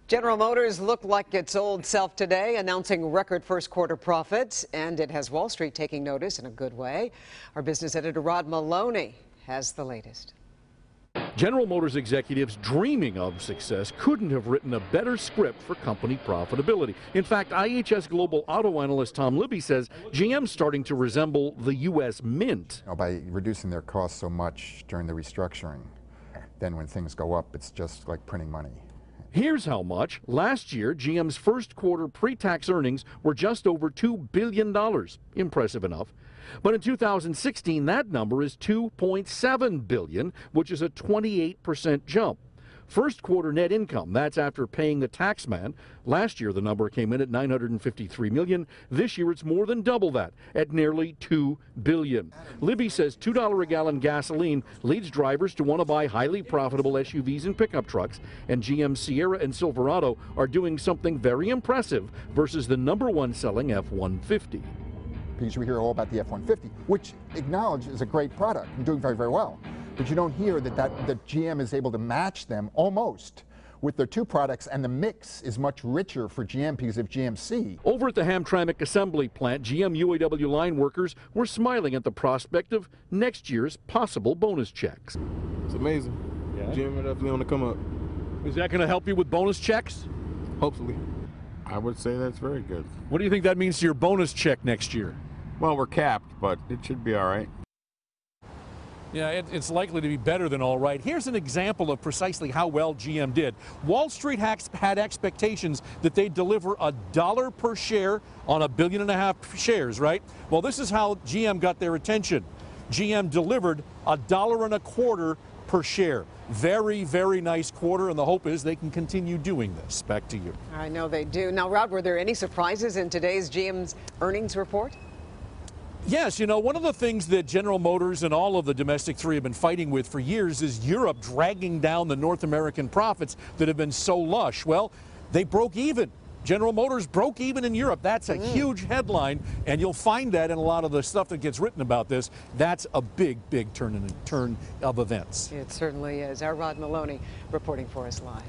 General Motors looked like its old self today, announcing record first quarter profits, and it has Wall Street taking notice in a good way. Our business editor Rod Maloney has the latest. General Motors executives dreaming of success couldn't have written a better script for company profitability. In fact, IHS Global Auto analyst Tom Libby says GM's starting to resemble the U.S. Mint. By reducing their costs so much during the restructuring, then when things go up, it's just like printing money. Here's how much. Last year, GM's first quarter pre-tax earnings were just over $2 billion. Impressive enough. But in 2016, that number is $2.7 billion, which is a 28% jump. First quarter net income, that's after paying the tax man. Last year, the number came in at $953 million. This year, it's more than double that, at nearly $2 billion. Libby says $2 a gallon gasoline leads drivers to want to buy highly profitable SUVs and pickup trucks, and GM Sierra and Silverado are doing something very impressive versus the #1 selling F-150. Because we hear all about the F-150, which acknowledged is a great product and doing very, very well. But you don't hear that GM is able to match them almost with their two products, and the mix is much richer for GM because of GMC. Over at the Hamtramck assembly plant, GM UAW line workers were smiling at the prospect of next year's possible bonus checks. It's amazing. Yeah. GM are definitely on the come up. Is that going to help you with bonus checks? Hopefully. I would say that's very good. What do you think that means to your bonus check next year? Well, we're capped, but it should be all right. Yeah, it's likely to be better than all right. Here's an example of precisely how well GM did. Wall Street had expectations that they'd deliver $1 per share on 1.5 billion shares, right? Well, this is how GM got their attention. GM delivered $1.25 per share. Very, very nice quarter, and the hope is they can continue doing this. Back to you. I know they do. Now, Rod, were there any surprises in today's GM's earnings report? Yes, you know, one of the things that General Motors and all of the domestic three have been fighting with for years is Europe dragging down the North American profits that have been so lush. Well, they broke even. General Motors broke even in Europe. That's a huge headline, and you'll find that in a lot of the stuff that gets written about this. That's a big, big turn of events. It certainly is. Our Rod Maloney reporting for us live.